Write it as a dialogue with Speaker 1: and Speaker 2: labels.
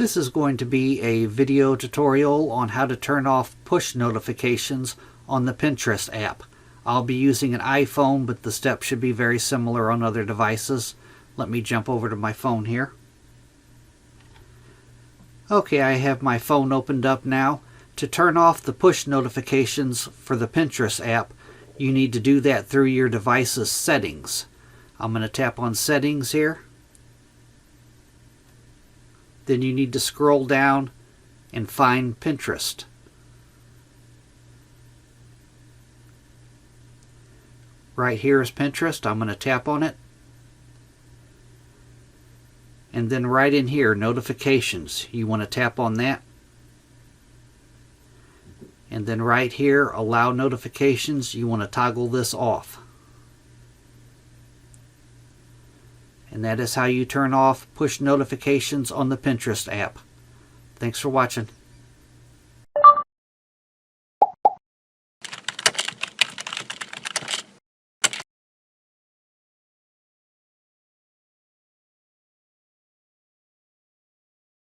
Speaker 1: This is going to be a video tutorial on how to turn off push notifications on the Pinterest app. I'll be using an iPhone, but the steps should be very similar on other devices. Let me jump over to my phone here. Okay, I have my phone opened up now. To turn off the push notifications for the Pinterest app, you need to do that through your device's settings. I'm going to tap on settings here. Then you need to scroll down and find Pinterest. Right here is Pinterest. I'm going to tap on it. And then right in here, notifications. You want to tap on that. And then right here, allow notifications. You want to toggle this off. And that is how you turn off push notifications on the Pinterest app. Thanks for watching.